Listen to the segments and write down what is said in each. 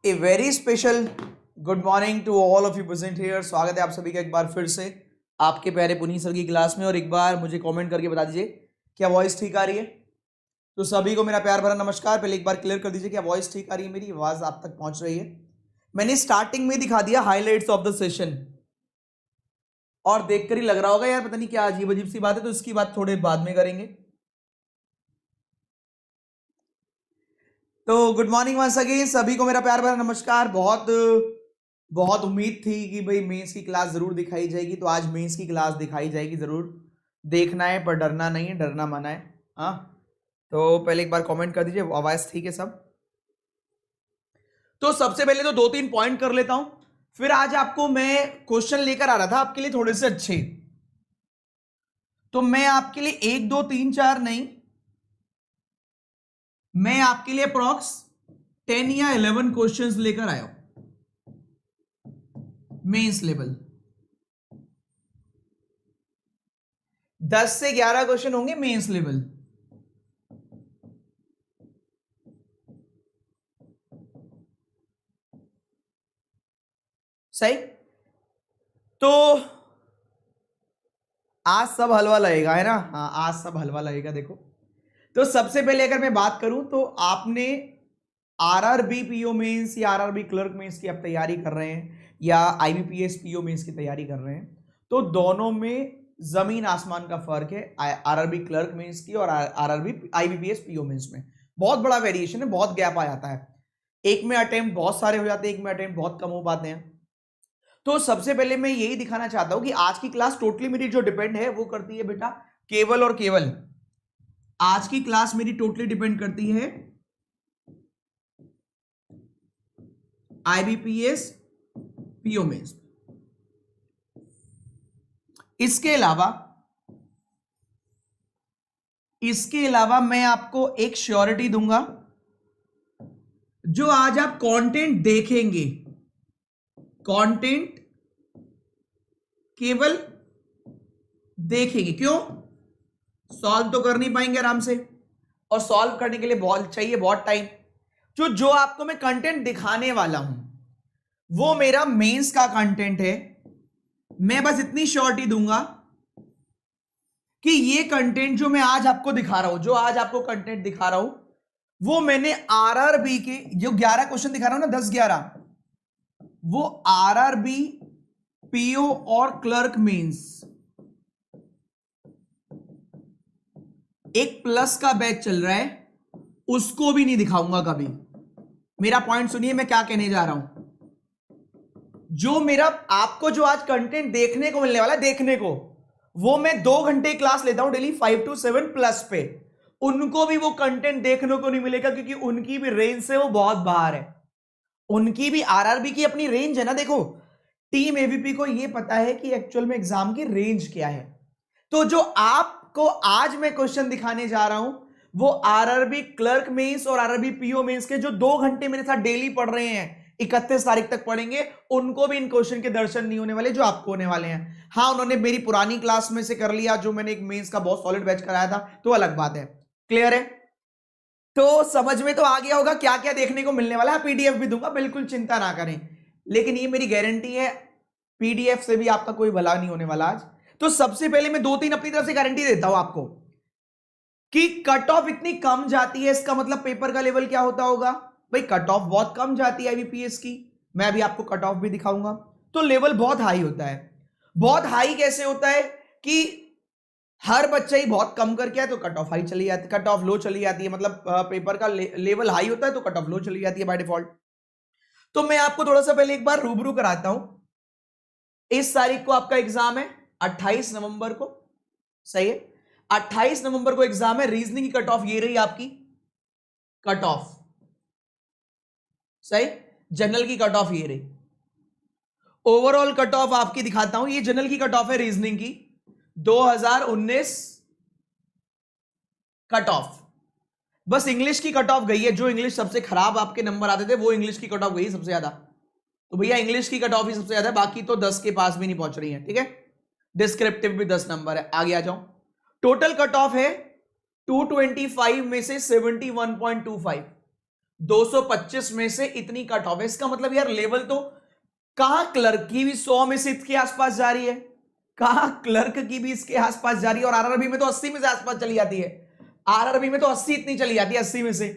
A very special good morning to all of you present here. स्वागत है आप सभी का एक बार फिर से आपके प्यारे पुनीत सर की क्लास में। और एक बार मुझे कमेंट करके बता दीजिए क्या वॉइस ठीक आ रही है। तो सभी को मेरा प्यार भरा नमस्कार। पहले एक बार क्लियर कर दीजिए क्या वॉइस ठीक आ रही है, मेरी आवाज आप तक पहुंच रही है। मैंने स्टार्टिंग में दिखा दिया हाईलाइट्स ऑफ द सेशन और देखकर ही लग रहा होगा यार पता नहीं क्या अजीब अजीब सी बात है, तो इसकी बात थोड़े बाद में करेंगे। तो गुड मॉर्निंग वंस अगेन, सभी को मेरा प्यार भरा नमस्कार। बहुत बहुत उम्मीद थी कि भाई मेंस की क्लास जरूर दिखाई जाएगी, तो आज मेंस की क्लास दिखाई जाएगी। जरूर देखना है पर डरना नहीं है, डरना मना है। हाँ, तो पहले एक बार कमेंट कर दीजिए आवाज ठीक है सब। तो सबसे पहले तो 2-3 पॉइंट कर लेता हूं, फिर आज आपको मैं क्वेश्चन लेकर आ रहा था आपके लिए थोड़े से अच्छे। तो मैं आपके लिए 1 2 3 4 नहीं, मैं आपके लिए अप्रॉक्स 10 या 11 क्वेश्चंस लेकर आया हूं मेंस लेवल। 10 से 11 क्वेश्चन होंगे मेंस लेवल। सही। तो आज सब हलवा लगेगा है ना। हाँ, आज सब हलवा लगेगा। देखो, तो सबसे पहले अगर मैं बात करूं तो आपने आरआरबी पीओ मेंस या आरआरबी क्लर्क मेंस की आप तैयारी कर रहे हैं या आईबीपीएस पीओ मेंस की तैयारी कर रहे हैं, तो दोनों में जमीन आसमान का फर्क है। आरआरबी क्लर्क मेंस की और आरआरबी आईबीपीएस पीओ मेंस में बहुत बड़ा वेरिएशन है, बहुत गैप आ जाता है। एक में अटेम्प्ट बहुत सारे हो जाते हैं, एक में अटेम्प्ट बहुत कम हो पाते हैं। तो सबसे पहले मैं यही दिखाना चाहता हूं कि आज की क्लास टोटली मेरी जो डिपेंड है वो करती है बेटा केवल और केवल, आज की क्लास मेरी टोटली डिपेंड करती है आईबीपीएस पीओ मेंस। इसके अलावा मैं आपको एक श्योरिटी दूंगा, जो आज आप कंटेंट देखेंगे, कंटेंट केवल देखेंगे। क्यों? सॉल्व तो कर नहीं पाएंगे आराम से, और सॉल्व करने के लिए बहुत चाहिए बहुत टाइम। जो आपको मैं कंटेंट दिखाने वाला हूं वो मेरा मेंस का कंटेंट है। मैं बस इतनी श्योरिटी दूंगा कि ये कंटेंट जो मैं आज आपको दिखा रहा हूं, जो आज आपको कंटेंट दिखा रहा हूं, वो मैंने आरआरबी के जो 11 क्वेश्चन दिखा रहा हूं ना, 10-11, वो आरआरबी पीओ और क्लर्क मेंस एक प्लस का बैच चल रहा है, उसको भी नहीं दिखाऊंगा कभी। मेरा पॉइंट सुनिए मैं क्या कहने जा रहा हूं। जो मेरा आपको जो आज कंटेंट देखने को मिलने वाला है, देखने को, वो मैं 2 घंटे क्लास लेता हूं डेली 5 to 7 प्लस पे, उनको भी वो कंटेंट देखने को नहीं मिलेगा, क्योंकि उनकी भी रेंज से वो बहुत बाहर है। उनकी भी आरआरबी की अपनी रेंज है ना। देखो, टीम एवीपी को ये पता है कि एक्चुअल में एग्जाम की रेंज क्या है। तो जो आपको आज मैं क्वेश्चन दिखाने जा रहा हूं वो आरआरबी क्लर्क मेंस और आरआरबी पीओ मेंस के जो 2 घंटे मेरे साथ डेली पढ़ रहे हैं, 31 तारीख तक पढ़ेंगे, उनको भी इन क्वेश्चन के दर्शन नहीं होने वाले जो आपको होने वाले हैं। हाँ, उन्होंने मेरी पुरानी क्लास में से कर लिया, जो मैंने एक मेंस का बहुत सॉलिड बैच कराया था, तो अलग बात है। क्लियर है? तो समझ में तो आ गया होगा क्या क्या देखने को मिलने वाला है। पीडीएफ भी दूंगा, बिल्कुल चिंता ना करें, लेकिन ये मेरी गारंटी है पीडीएफ से भी आपका कोई भला नहीं होने वाला आज। तो सबसे पहले मैं 2-3 अपनी तरफ से गारंटी देता हूं आपको कि कट ऑफ इतनी कम जाती है, इसका मतलब पेपर का लेवल क्या होता होगा भाई। कट ऑफ बहुत कम जाती है आईबीपीएस की, मैं अभी आपको कट ऑफ भी दिखाऊंगा। तो लेवल बहुत हाई होता है। बहुत हाई कैसे होता है कि हर बच्चा ही बहुत कम करके है तो कट ऑफ हाई चली जाती है, कट ऑफ लो चली जाती है। मतलब पेपर का लेवल हाई होता है तो कट ऑफ लो चली जाती है बाय डिफॉल्ट। तो मैं आपको थोड़ा सा पहले एक बार रूबरू कराता हूं। इस तारीख को आपका एग्जाम है 28 नवंबर को, सही है। 28 नवंबर को एग्जाम है। रीजनिंग की कट ऑफ ये रही आपकी, कट ऑफ सही। जनरल की कट ऑफ ये रही। ओवरऑल कट ऑफ आपकी दिखाता हूं। ये जनरल की कट ऑफ है रीजनिंग की 2019 कट ऑफ। बस इंग्लिश की कट ऑफ गई है, जो इंग्लिश सबसे खराब आपके नंबर आते थे वो इंग्लिश की कट ऑफ गई सबसे ज्यादा। तो भैया इंग्लिश की कट ऑफ ही सबसे ज्यादा है, बाकी तो 10 के पास भी नहीं पहुंच रही है। ठीक है, डिस्क्रिप्टिव भी 10 नंबर है। आगे आ जाओ। टोटल कट ऑफ है 225 में से 71.25। 225 में से इतनी कट ऑफ है। इसका मतलब यार लेवल तो कहां क्लर्क की भी 100 में से इसके आसपास जा रही है, कहां क्लर्क की भी इसके आसपास जा रही है, और आरआरबी में तो 80 में से आसपास चली जाती है। आरआरबी में तो 80 इतनी चली जाती है, 80 में से।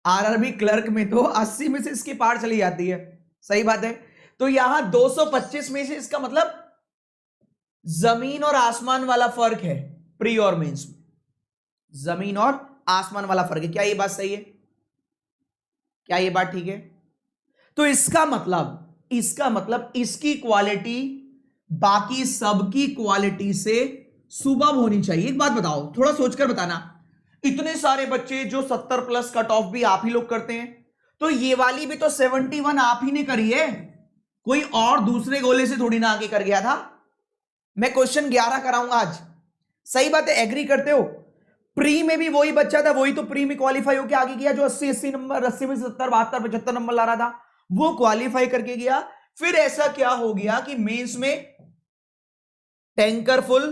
आरआरबी क्लर्क में तो 80 में से इसकी पार चली जाती है। सही बात है। तो यहां 225 में से इसका मतलब जमीन और आसमान वाला फर्क है प्री और मेंस में। जमीन और आसमान वाला फर्क है। क्या ये बात सही है? क्या ये बात ठीक है? तो इसका मतलब इसकी क्वालिटी बाकी सबकी क्वालिटी से सुबह होनी चाहिए। एक बात बताओ, थोड़ा सोचकर बताना, इतने सारे बच्चे जो 70 प्लस कट ऑफ भी आप ही लोग करते हैं, तो ये वाली भी तो 71 आप ही ने करी है, कोई और दूसरे गोले से थोड़ी ना आगे कर गया था। मैं क्वेश्चन 11 कराऊंगा आज। सही बात है, एग्री करते हो? प्री में भी वही बच्चा था, वही तो प्री में क्वालिफाई होकर आगे गया, जो 80 नंबर, 80 में 70, 72, 75 नंबर ला रहा था, वो क्वालिफाई करके गया। फिर ऐसा क्या हो गया कि मेंस में टैंकर फुल,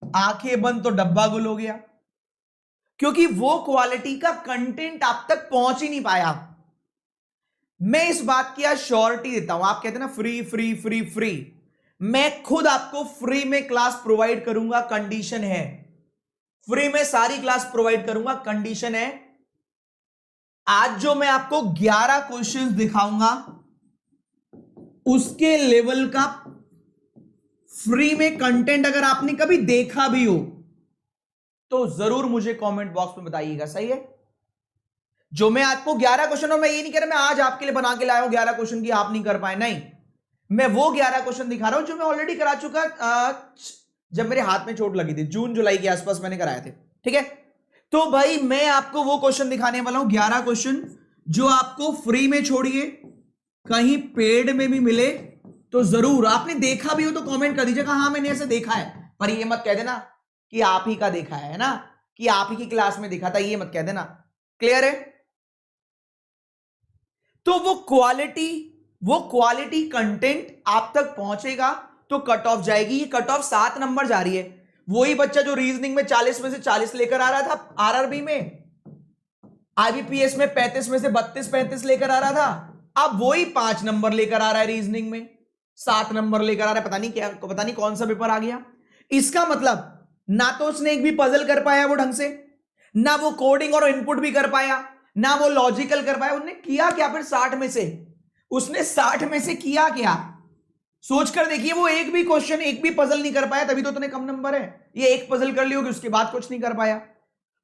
आंखें बंद तो डब्बा गुल हो गया, क्योंकि वो क्वालिटी का कंटेंट आप तक पहुंच ही नहीं पाया। मैं इस बात की श्योरिटी देता हूं। आप कहते हैं ना फ्री फ्री फ्री फ्री, मैं खुद आपको फ्री में क्लास प्रोवाइड करूंगा, कंडीशन है। फ्री में सारी क्लास प्रोवाइड करूंगा, कंडीशन है। आज जो मैं आपको 11 क्वेश्चंस दिखाऊंगा, उसके लेवल का फ्री में कंटेंट अगर आपने कभी देखा भी हो तो जरूर मुझे कमेंट बॉक्स में बताइएगा। सही है? जो मैं आपको 11 क्वेश्चन, और मैं ये नहीं कह रहा मैं आज आपके लिए बना के लाया हूं 11 क्वेश्चन की आप नहीं कर पाए, नहीं, मैं वो 11 क्वेश्चन दिखा रहा हूं जो मैं ऑलरेडी करा चुका। जब मेरे हाथ में चोट लगी थी, जून जुलाई के आसपास मैंने कराए थे। ठीक है? तो भाई मैं आपको वो क्वेश्चन दिखाने वाला हूं, 11 क्वेश्चन जो आपको फ्री में, छोड़िए कहीं पेड में भी मिले तो जरूर। आपने देखा भी हो तो कमेंट कर दीजिएगा, हाँ मैंने ऐसे देखा है, पर ये मत कह देना कि आप ही का देखा है ना, कि आप ही की क्लास में देखा था, ये मत कह देना। क्लियर है? तो वो क्वालिटी कंटेंट आप तक पहुंचेगा तो कट ऑफ जाएगी। ये कट ऑफ 7 नंबर जा रही है। वही बच्चा जो रीजनिंग में 40 में से 40 लेकर आ रहा था आरआरबी में, आईबीपीएस में 35 में से 32-35 लेकर आ रहा था, अब वही 5 नंबर लेकर आ रहा है रीजनिंग में, 7 नंबर लेकर आ रहा है। पता नहीं कौन सा पेपर आ गया। इसका मतलब ना तो उसने एक भी पजल कर पाया वो ढंग से, ना वो कोडिंग और इनपुट भी कर पाया, ना वो लॉजिकल कर पाया। उन्होंने किया क्या फिर 60 में से? उसने 60 में से किया क्या? सोचकर देखिए, वो एक भी क्वेश्चन, एक भी पजल नहीं कर पाया, तभी तो उतने कम नंबर है। ये एक पजल कर ली होगी, उसके बाद कुछ नहीं कर पाया।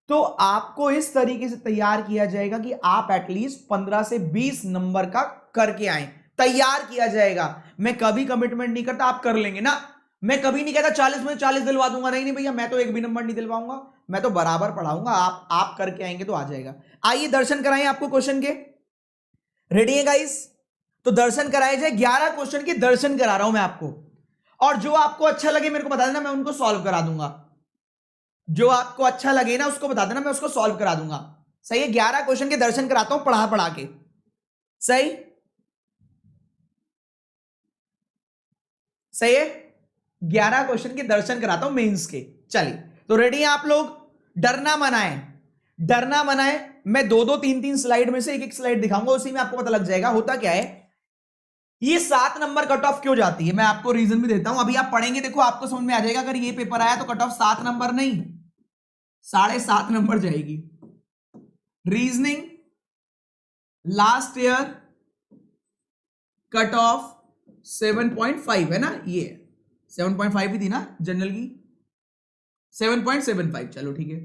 तो आपको इस तरीके से तैयार किया जाएगा कि आप एटलीस्ट 15 से 20 नंबर का करके आए, तैयार किया जाएगा। मैं कभी कमिटमेंट नहीं करता आप कर लेंगे ना, मैं कभी नहीं कहता 40 में 40 दिलवा दूंगा, नहीं भैया, मैं तो एक भी नंबर नहीं दिलवाऊंगा, मैं तो बराबर पढ़ाऊंगा। आप करके आएंगे तो आ जाएगा। आइए दर्शन कराएं आपको क्वेश्चन के। रेडी है गाइस? तो दर्शन कराए जाए। 11 क्वेश्चन के दर्शन करा रहा हूं मैं आपको, और जो आपको अच्छा लगे मेरे को बता देना, मैं उनको सॉल्व करा दूंगा। जो आपको अच्छा लगे ना उसको बता देना, मैं उसको सॉल्व करा दूंगा। सही है? 11 क्वेश्चन के दर्शन कराता हूं पढ़ा के। सही सही है? 11 क्वेश्चन के दर्शन कराता हूं मेंस के। चलिए, तो रेडी हैं आप लोग? डरना मनाए। मैं 2-2, 3-3 स्लाइड में से एक स्लाइड दिखाऊंगा, उसी में आपको पता लग जाएगा होता क्या है। ये 7 नंबर कट ऑफ क्यों जाती है, मैं आपको रीजन भी देता हूं। अभी आप पढ़ेंगे, देखो आपको समझ में आ जाएगा। अगर ये पेपर आया तो कट ऑफ 7 नंबर नहीं 7.5 नंबर जाएगी। Reasoning last year cut off 7.5 है ना, ये 7.5 ही थी ना जनरल की, 7.75। चलो ठीक है,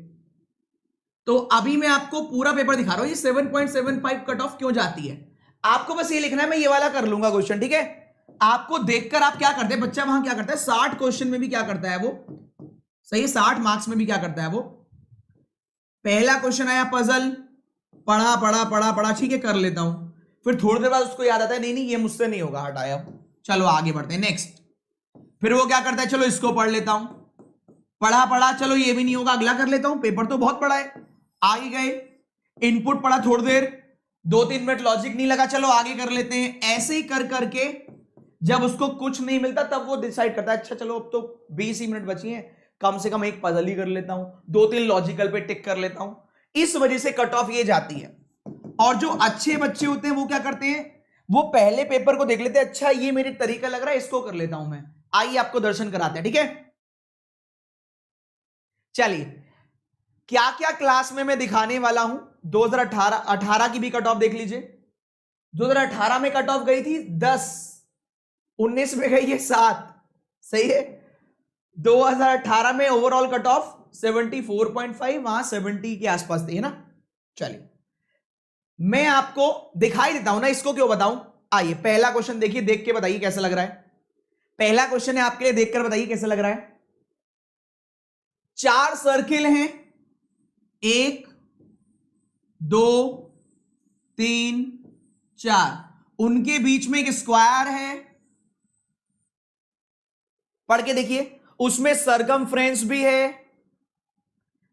तो अभी मैं आपको पूरा पेपर दिखा रहा हूं। ये 7.75 कट ऑफ क्यों जाती है, आपको बस ये लिखना है। मैं ये वाला कर लूंगा क्वेश्चन, ठीक है? आपको देखकर आप क्या करते हैं, बच्चा वहां क्या करता है, 60 क्वेश्चन में भी क्या करता है वो, सही है, 60 मार्क्स में भी क्या करता है वो। पहला क्वेश्चन आया पजल, पढ़ा, ठीक है कर लेता हूं। फिर थोड़ी देर बाद उसको याद आता है, नहीं ये मुझसे नहीं होगा, हटाया, चलो आगे बढ़ते हैं नेक्स्ट। फिर वो क्या करता है, चलो इसको पढ़ लेता हूं, पढ़ा, चलो ये भी नहीं होगा, अगला कर लेता हूं, पेपर तो बहुत बड़ा है। आगे गए, इनपुट पढ़ा थोड़ी देर, 2-3 मिनट लॉजिक नहीं लगा, चलो आगे कर लेते हैं। ऐसे ही कर करके जब उसको कुछ नहीं मिलता तब वो डिसाइड करता है, अच्छा चलो अब तो 20 ही मिनट बची हैं, कम से कम एक पजल ही कर लेता हूं, 2-3 लॉजिकल पे टिक कर लेता हूं। इस वजह से कट ऑफ ये जाती है। और जो अच्छे बच्चे होते हैं वो क्या करते हैं, वो पहले पेपर को देख लेते हैं, अच्छा ये मेरे तरीका लग रहा है, इसको कर लेता हूं मैं। आइए आपको दर्शन कराते हैं, ठीक है। चलिए, क्या क्या क्लास में मैं दिखाने वाला हूं। 2018 की भी कट ऑफ देख लीजिए। 2018 में कट ऑफ गई थी 10, 19 में गई है 7, सही है। 2018 में ओवरऑल कट ऑफ 74.5, वहां 70 के आसपास थी, है ना। चलिए, मैं आपको दिखाई देता हूं ना, इसको क्यों बताऊं। आइए पहला क्वेश्चन देखिए, देख के बताइए कैसा लग रहा है। पहला क्वेश्चन है आपके लिए, देखकर बताइए कैसा लग रहा है। 4 सर्किल हैं, 1 2 3 4, उनके बीच में एक स्क्वायर है, पढ़ के देखिए। उसमें सरकमफ्रेंस भी है,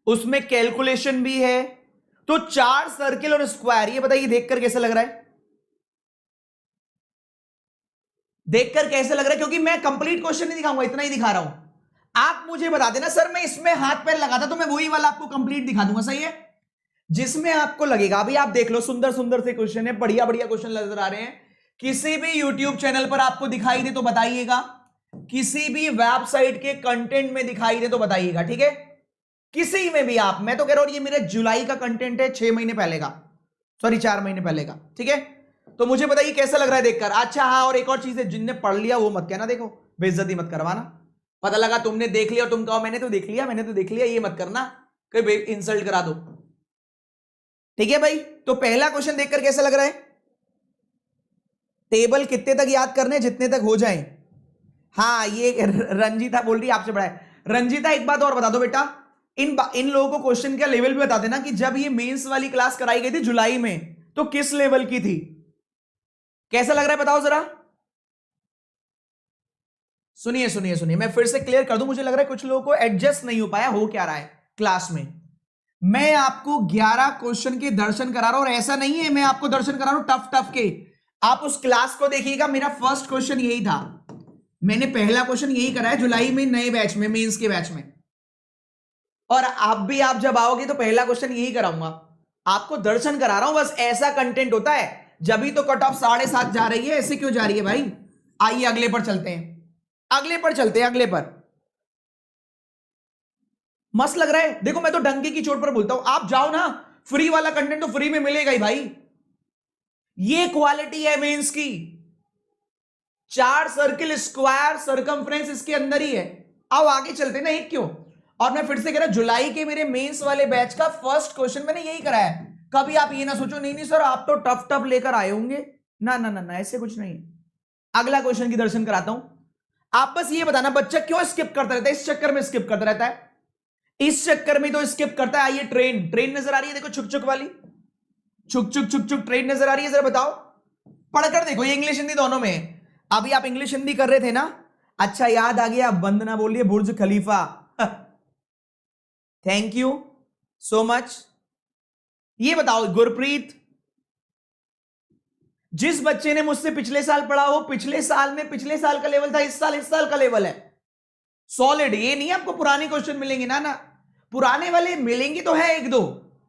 उसमें कैलकुलेशन भी है। तो 4 सर्किल और स्क्वायर, ये बताइए देखकर कैसा लग रहा है। देखकर कैसे लग रहा है, क्योंकि मैं कंप्लीट क्वेश्चन नहीं दिखाऊंगा, इतना ही दिखा रहा हूं। आप मुझे बता देना सर मैं इसमें हाथ पैर लगाता तो मैं वही वाला आपको कंप्लीट दिखा दूंगा, सही है। जिसमें आपको लगेगा, अभी आप देख लो, सुंदर सुंदर से क्वेश्चन है, बढ़िया बढ़िया क्वेश्चन नजर आ रहे हैं। किसी भी यूट्यूब चैनल पर आपको दिखाई दे तो बताइएगा, किसी भी वेबसाइट के कंटेंट में दिखाई दे तो बताइएगा, ठीक है। किसी में भी आप, मैं तो कह रहा हूं ये मेरे जुलाई का कंटेंट है, 6 महीने पहले का, सॉरी 4 महीने पहले का, ठीक है। तो मुझे बताइए कैसा लग रहा है देखकर। अच्छा हाँ, और एक और चीज है, जिनने पढ़ लिया वो मत कहना, देखो बेइज्जती मत करवाना। पता लगा तुमने देख लिया और तुम कहो मैंने तो देख लिया, मैंने तो देख लिया, ये मत करना, कोई इंसल्ट करा दो, ठीक है भाई। तो पहला क्वेश्चन देखकर कैसा लग रहा है। टेबल कितने तक याद करने, जितने तक हो जाए। हाँ, ये रंजीता बोल रही है आपसे बड़ा है। रंजीता एक बात और बता दो बेटा, इन लोगों को क्वेश्चन का लेवल भी बता देना कि जब ये मेंस वाली क्लास कराई गई थी जुलाई में, तो किस लेवल की थी। कैसा लग रहा है बताओ जरा। सुनिए सुनिए सुनिए, मैं फिर से क्लियर कर दूं, मुझे लग रहा है कुछ लोगों को एडजस्ट नहीं हो पाया, हो क्या रहा है क्लास में। मैं आपको 11 क्वेश्चन के दर्शन करा रहा हूं, और ऐसा नहीं है मैं आपको दर्शन करा रहा हूं टफ टफ के। आप उस क्लास को देखिएगा, मेरा फर्स्ट क्वेश्चन यही था, मैंने पहला क्वेश्चन यही करा है जुलाई में, नए बैच में, मेंस के बैच में। और आप जब आओगे तो पहला क्वेश्चन यही कराऊंगा, आपको दर्शन करा रहा हूं, बस ऐसा कंटेंट होता है। जब ही तो कट ऑफ 7.5 जा रही है, ऐसे क्यों जा रही है भाई। आइए अगले पर चलते हैं, अगले पर चलते हैं, अगले पर। मस्त लग रहा है, देखो मैं तो डंके की चोट पर बोलता हूं, आप जाओ ना, फ्री वाला कंटेंट तो फ्री में मिलेगा ही भाई। ये क्वालिटी है मेंस की। 4 सर्किल, स्क्वायर, सरकमफ्रेंस इसके अंदर ही है। अब आगे चलते ना, एक क्यों। और मैं फिर से कह रहा हूं, जुलाई के मेरे मेंस वाले बैच का फर्स्ट क्वेश्चन मैंने यही कराया है। कभी आप ये ना सोचो नहीं नहीं सर आप तो टफ टफ लेकर आए होंगे, ना ना ना ना, ऐसे कुछ नहीं। अगला क्वेश्चन की दर्शन कराता हूं, आप बस ये बताना बच्चा क्यों स्किप करता रहता है, इस चक्कर में स्किप करता रहता है, इस चक्कर में तो स्किप करता है। आइए ट्रेन, ट्रेन नजर आ रही है देखो, छुक छुक वाली, छुक छुक छुक छुक ट्रेन नजर आ रही है, जरा बताओ, पढ़कर देखो, ये इंग्लिश हिंदी दोनों में। अभी आप इंग्लिश हिंदी कर रहे थे ना, अच्छा याद आ गया, बंद ना बोलिए, Burj Khalifa. Thank you so much. ये बताओ गुरप्रीत, जिस बच्चे ने मुझसे पिछले साल पढ़ा हो, पिछले साल में पिछले साल का लेवल था, इस साल का लेवल है सॉलिड। ये नहीं आपको पुराने क्वेश्चन मिलेंगे ना ना, पुराने वाले मिलेंगे तो है 1-2,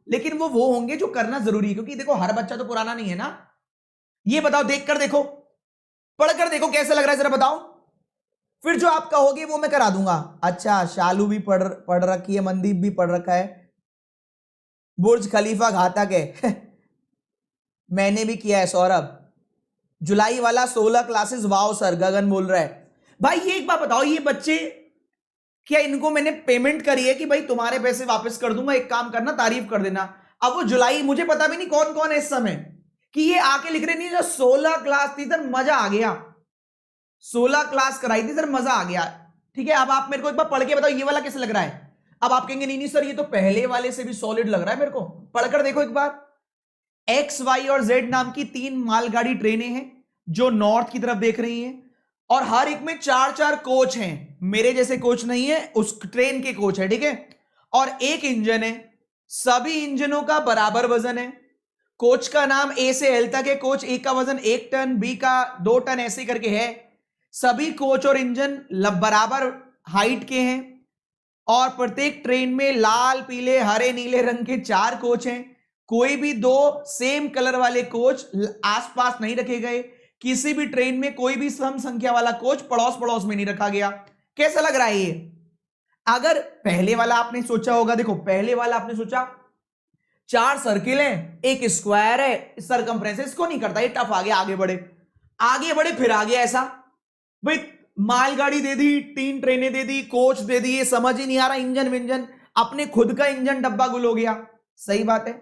लेकिन वो होंगे जो करना जरूरी है, क्योंकि देखो हर बच्चा तो पुराना नहीं है ना। ये बताओ, देखकर देखो, पढ़कर देखो कैसा लग रहा है, जरा बताओ, फिर जो आप कहोगे वो मैं करा दूंगा। अच्छा शालू भी पढ़ रखी है, मनदीप भी पढ़ रखा है, बुर्ज खलीफा घातक है। मैंने भी किया है सौरभ, जुलाई वाला 16 क्लासेस, वाओ सर, गगन बोल रहा है। भाई ये एक बात बताओ, ये बच्चे क्या इनको मैंने पेमेंट करी है कि भाई तुम्हारे पैसे वापस कर दूंगा, एक काम करना तारीफ कर देना। अब वो जुलाई, मुझे पता भी नहीं कौन कौन है इस समय, कि ये आके लिख रहे नहीं, जो 16 क्लास थी सर मजा आ गया, 16 क्लास कराई थी सर मजा आ गया। ठीक है, अब आप मेरे को एक बार पढ़ के बताओ ये वाला कैसे लग रहा है। अब आप कहेंगे नहीं नहीं सर ये तो पहले वाले से भी सॉलिड लग रहा है मेरे को, पढ़कर देखो एक बार। एक्स, वाई और जेड नाम की 3 मालगाड़ी ट्रेनें हैं जो नॉर्थ की तरफ देख रही हैं, और हर एक में 4-4 कोच हैं, मेरे जैसे कोच नहीं है, उस ट्रेन के कोच है, ठीक है। और एक इंजन है, सभी इंजनों का बराबर वजन है। कोच का नाम ए से एल तक है, कोच ए का वजन 1 टन, बी का 2 टन, ऐसे करके है। सभी कोच और इंजन बराबर हाइट के हैं, और प्रत्येक ट्रेन में लाल, पीले, हरे, नीले रंग के 4 कोच हैं। कोई भी दो सेम कलर वाले कोच आसपास नहीं रखे गए, किसी भी ट्रेन में कोई भी सम संख्या वाला कोच पड़ोस पड़ोस में नहीं रखा गया। कैसा लग रहा है ये? अगर पहले वाला आपने सोचा होगा, देखो पहले वाला आपने सोचा 4 सर्किल है, एक स्क्वायर है, सरकमफ्रेंस है, इसको नहीं करता, ये टफ आ गया, आगे बढ़े आगे बढ़े, फिर आ गया ऐसा भाई मालगाड़ी दे दी, 3 ट्रेनें दे दी, कोच दे दी, ये समझ ही नहीं आ रहा, इंजन विंजन, अपने खुद का इंजन डब्बा गुल हो गया। सही बात है।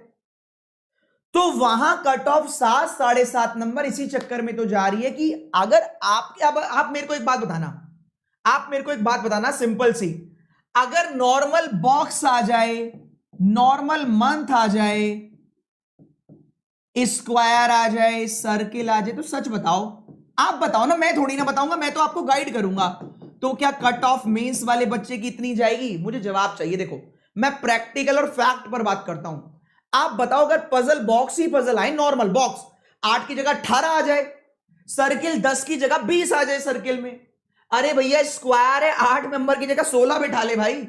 तो वहां कट ऑफ 7 7.5 नंबर इसी चक्कर में तो जा रही है कि अगर आप मेरे को एक बात बताना, आप मेरे को एक बात बताना सिंपल सी, अगर नॉर्मल बॉक्स आ जाए, नॉर्मल मंथ आ जाए, स्क्वायर आ जाए, सर्किल आ जाए, तो सच बताओ, आप बताओ ना, मैं थोड़ी ना बताऊंगा, मैं तो आपको गाइड करूंगा। तो क्या कट ऑफ मेंस वाले बच्चे की इतनी जाएगी? मुझे जवाब चाहिए। देखो मैं प्रैक्टिकल और फैक्ट पर बात करता हूं। आप बताओ, अगर पजल बॉक्स ही पजल आए, नॉर्मल बॉक्स 8 की जगह 18 आ जाए, सर्किल 10 की जगह 20 आ जाए सर्किल में, अरे भैया स्क्वायर है 8 मेंबर की जगह 16 बिठा ले भाई,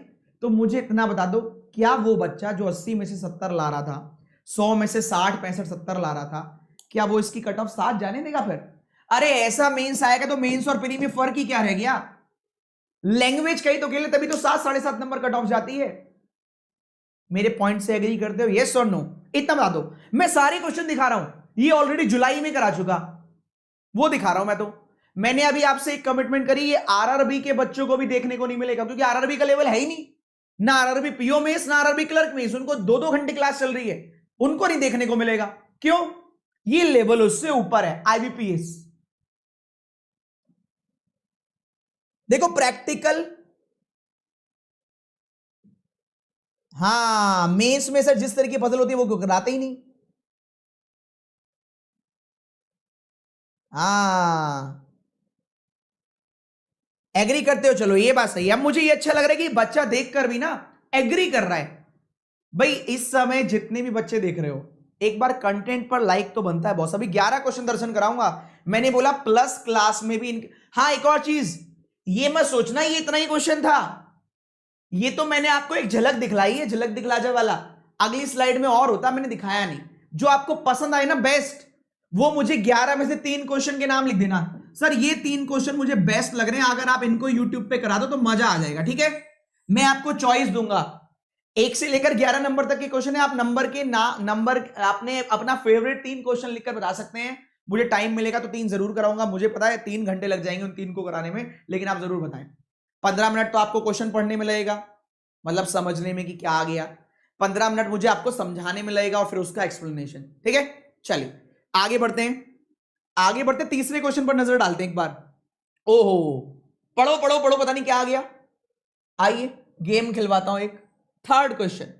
तो मुझे इतना बता दो, क्या वो बच्चा जो 80 में से 70 ला रहा था, 100 में से 60 65 70 ला रहा था, क्या वो इसकी कट ऑफ 7 जाने देगा? फिर अरे ऐसा मेंस आएगा तो मेंस और प्री में फर्क ही क्या रह गया? लैंग्वेज कही तो खेले, तभी तो 7 7.5 नंबर कट ऑफ जाती है। मेरे पॉइंट से एग्री करते हो? यस और नो? इतना बता दो। मैं सारे क्वेश्चन दिखा रहा हूं, ये ऑलरेडी जुलाई में करा चुका, वो दिखा रहा हूं मैं। तो मैंने अभी आपसे एक कमिटमेंट करी, ये आरआरबी के बच्चों को भी देखने को नहीं मिलेगा, क्योंकि आरआरबी का लेवल है ही नहीं, ना आरआरबी पीओ मेंस ना आरआरबी क्लर्क मेंस, उनको 2-2 घंटे क्लास चल रही है, उनको नहीं देखने को मिलेगा। क्यों? ये लेवल उससे ऊपर है, आईबीपीएस। देखो प्रैक्टिकल, हाँ मेंस में सर जिस तरह की पजल होती है वो कराते ही नहीं। हाँ एग्री करते हो, चलो ये बात सही है। अब मुझे ये अच्छा लग रहा है कि बच्चा देखकर भी ना एग्री कर रहा है। भाई इस समय जितने भी बच्चे देख रहे हो, एक बार कंटेंट पर लाइक तो बनता है बॉस। अभी 11 क्वेश्चन दर्शन कराऊंगा, मैंने बोला प्लस क्लास में भी हाँ एक और चीज, ये मत सोचना ये इतना ही क्वेश्चन था, ये तो मैंने आपको एक झलक दिखलाई है, झलक दिखला जा वाला, अगली स्लाइड में और होता, मैंने दिखाया नहीं। जो आपको पसंद आए ना बेस्ट, वो मुझे 11 में से 3 क्वेश्चन के नाम लिख देना, सर ये 3 क्वेश्चन मुझे बेस्ट लग रहे हैं, अगर आप इनको यूट्यूब पे करा दो तो मजा आ जाएगा। ठीक है, मैं आपको चॉइस दूंगा, 1 से लेकर 11 नंबर तक के क्वेश्चन है, आप नंबर के नंबर आपने अपना फेवरेट 3 क्वेश्चन लिखकर बता सकते हैं। मुझे टाइम मिलेगा तो 3 जरूर कराऊंगा, मुझे पता है 3 घंटे लग जाएंगे उन 3 को कराने में, लेकिन आप जरूर बताएं। 15 मिनट तो आपको क्वेश्चन पढ़ने में लगेगा, मतलब समझने में कि क्या आ गया, 15 मिनट मुझे आपको समझाने में लगेगा और फिर उसका एक्सप्लेनेशन। ठीक है, चलिए आगे बढ़ते हैं, आगे बढ़ते तीसरे क्वेश्चन पर नजर डालते हैं एक बार। ओहो पढ़ो पढ़ो पढ़ो, पता नहीं क्या आ गया। आइए गेम खिलवाता हूं एक। Third question,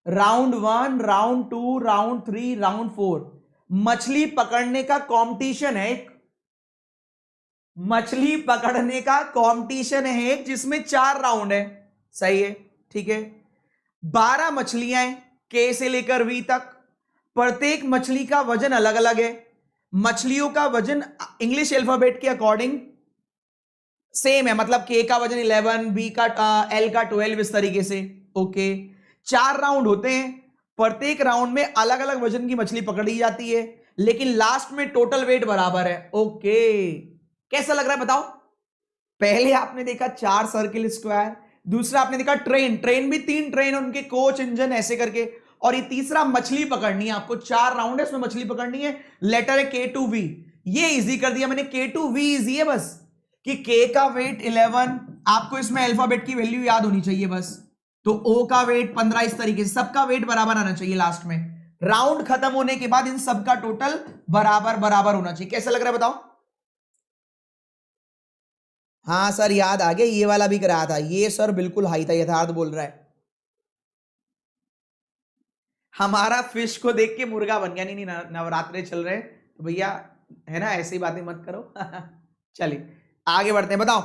round 1 round 2 round 3 round 4, मछली पकड़ने का कंपटीशन है एक, मछली पकड़ने का कंपटीशन है एक, जिसमें 4 राउंड है। सही है, ठीक है। 12 मछलियां हैं के से लेकर वी तक, प्रत्येक मछली का वजन अलग अलग है, मछलियों का वजन इंग्लिश अल्फाबेट के अकॉर्डिंग सेम है, मतलब के का वजन 11, बी का एल का 12, इस तरीके से। ओके, 4 राउंड होते हैं, प्रत्येक राउंड में अलग अलग वजन की मछली पकड़ी जाती है, लेकिन लास्ट में टोटल वेट बराबर है। ओके, कैसा लग रहा है बताओ? पहले आपने देखा 4 सर्किल स्क्वायर, दूसरा आपने देखा ट्रेन, ट्रेन भी 3 ट्रेन, उनके कोच इंजन ऐसे करके, और ये तीसरा मछली पकड़नी है आपको, 4 राउंड है, इसमें मछली पकड़नी है, लेटर है K2V। ये इजी कर दिया मैंने, K2V इजी है बस, कि K का वेट 11, आपको इसमें अल्फाबेट की वैल्यू याद होनी चाहिए बस, तो O का वेट 15, इस तरीके से सबका वेट बराबर आना चाहिए लास्ट में। राउंड खत्म होने के बाद इन सबका टोटल बराबर बराबर होना चाहिए। कैसा लग रहा है बताओ? हाँ सर याद आ गया, ये वाला भी कराया था, ये सर बिल्कुल हाई था, यथार्थ बोल रहा है। हमारा फिश को देख के मुर्गा बन गया। नहीं नवरात्रे चल रहे तो भैया है ना, ऐसी बातें मत करो। चलिए आगे बढ़ते हैं, बताओ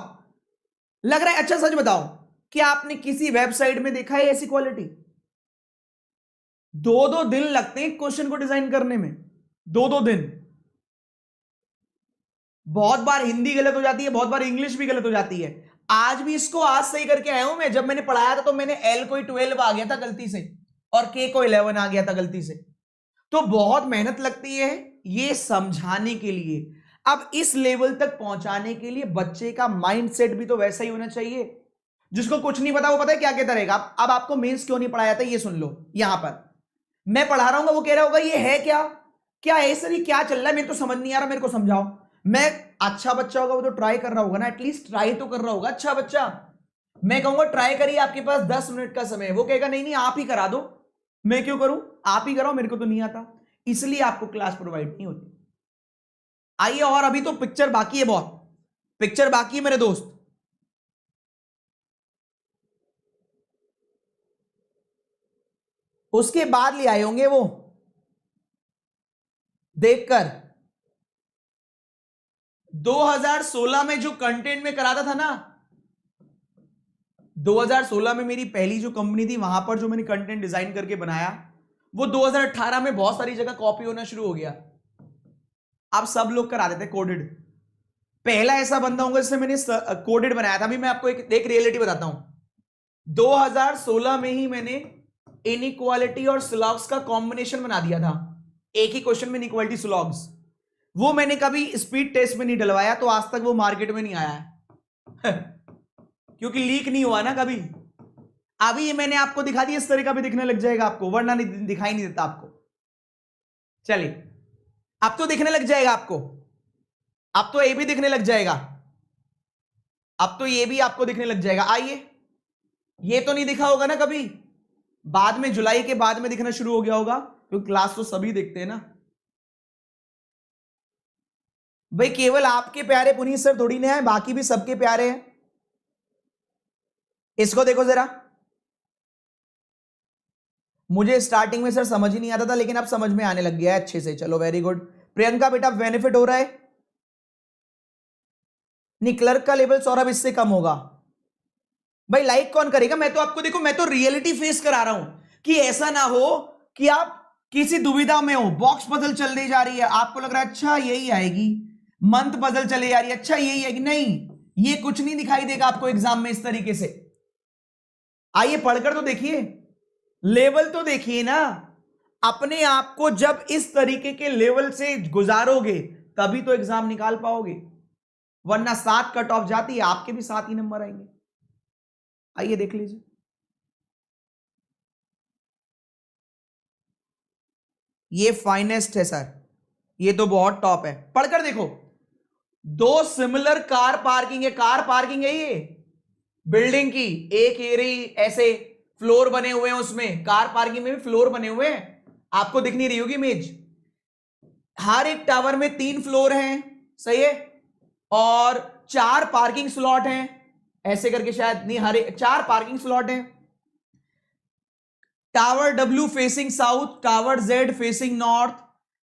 लग रहा है अच्छा, सच बताओ, क्या आपने किसी वेबसाइट में देखा है ऐसी क्वालिटी? 2-2 दिन लगते हैं क्वेश्चन को डिजाइन करने में, 2-2 दिन। बहुत बार हिंदी गलत हो जाती है, बहुत बार इंग्लिश भी गलत हो जाती है। आज भी इसको आज सही करके आया हूं मैं, जब मैंने पढ़ाया था तो मैंने एल कोई 12 आ गया था गलती से, और के को 11 आ गया था गलती से। तो बहुत मेहनत लगती है ये समझाने के लिए। अब इस लेवल तक पहुंचाने के लिए बच्चे का माइंडसेट भी तो वैसा ही होना चाहिए। जिसको कुछ नहीं पता वो पता है क्या कहता रहेगा। अब आपको मेंस क्यों नहीं पढ़ाया था ये सुन लो। यहां पर मैं पढ़ा रहा हूं, वो कह रहा होगा ये है क्या, क्या है सर, ये क्या चल रहा है, मेरे तो समझ नहीं आ रहा, मेरे को समझाओ। मैं अच्छा बच्चा होगा वो तो ट्राई कर रहा होगा ना, एटलीस्ट ट्राई तो कर रहा होगा अच्छा बच्चा। मैं कहूंगा ट्राई करिए, आपके पास 10 मिनट का समय है, वो कहेगा नहीं नहीं आप ही करा दो। मैं क्यों करूं, आप ही कराओ, मेरे को तो नहीं आता। इसलिए आपको क्लास प्रोवाइड नहीं होती। आइए, और अभी तो पिक्चर बाकी है, बहुत पिक्चर बाकी है मेरे दोस्त। उसके बाद ले आए होंगे वो देखकर। 2016 में जो कंटेंट में कराता था ना, 2016 में मेरी पहली जो कंपनी थी वहां पर जो मैंने कंटेंट डिजाइन करके बनाया, वो 2018 में बहुत सारी जगह कॉपी होना शुरू हो गया। आप सब लोग करा देते कोडेड। पहला ऐसा बंदा होगा जिसने मैंने कोडेड बनाया था। अभी मैं आपको एक रियलिटी बताता हूं। 2016 में ही मैंने इनइक्वालिटी और स्लॉग्स का कॉम्बिनेशन बना दिया था। एक ही क्वेश्चन में इनइक्वालिटी स्लॉग्स, वो मैंने कभी स्पीड टेस्ट में नहीं डलवाया, तो आज तक वो मार्केट में नहीं आया है क्योंकि लीक नहीं हुआ ना कभी। अभी ये मैंने आपको दिखा दिया, इस तरह का भी दिखने लग जाएगा आपको, वरना नहीं दिखाई नहीं देता आपको। चलिए, अब तो दिखने लग जाएगा आपको, अब तो ये भी दिखने लग जाएगा, अब तो ये भी आपको दिखने लग जाएगा। आइए, ये तो नहीं दिखा होगा ना कभी, बाद में जुलाई के बाद में दिखना शुरू हो गया होगा, क्योंकि क्लास तो सभी देखते हैं ना भाई। केवल आपके प्यारे पुनीत सर थोड़ी ना है, बाकी भी सबके प्यारे हैं। इसको देखो जरा, मुझे स्टार्टिंग में सर समझ ही नहीं आता था, लेकिन अब समझ में आने लग गया है अच्छे से। चलो वेरी गुड। प्रियंका बेटा बेनिफिट हो रहा है नहीं, क्लर्क का लेवल सौरभ इससे कम होगा। भाई लाइक कौन करेगा, मैं तो आपको देखो, मैं तो रियलिटी फेस करा रहा हूं कि ऐसा ना हो कि आप किसी दुविधा में हो। बॉक्स पजल चल रही जा रही है, आपको लग रहा है अच्छा यही आएगी, मंथ पजल चली जा रही है अच्छा यही आएगी, नहीं, ये कुछ नहीं दिखाई देगा आपको एग्जाम में इस तरीके से। आइए पढ़कर तो देखिए, लेवल तो देखिए ना। अपने आप को जब इस तरीके के लेवल से गुजारोगे तभी तो एग्जाम निकाल पाओगे, वरना 7 कट ऑफ जाती है, आपके भी 7 ही नंबर आएंगे। आइए देख लीजिए, ये फाइनेस्ट है सर, ये तो बहुत टॉप है। पढ़कर देखो, 2 सिमिलर कार पार्किंग है, कार पार्किंग है ये बिल्डिंग की, एक एरिया ऐसे फ्लोर बने हुए हैं, उसमें कार पार्किंग में भी फ्लोर बने हुए हैं, आपको दिख नहीं रही होगी इमेज। हर एक टावर में 3 फ्लोर हैं, सही है, और 4 पार्किंग स्लॉट हैं, ऐसे करके शायद नहीं, हर एक 4 पार्किंग स्लॉट हैं। Tower W facing south, tower Z facing north,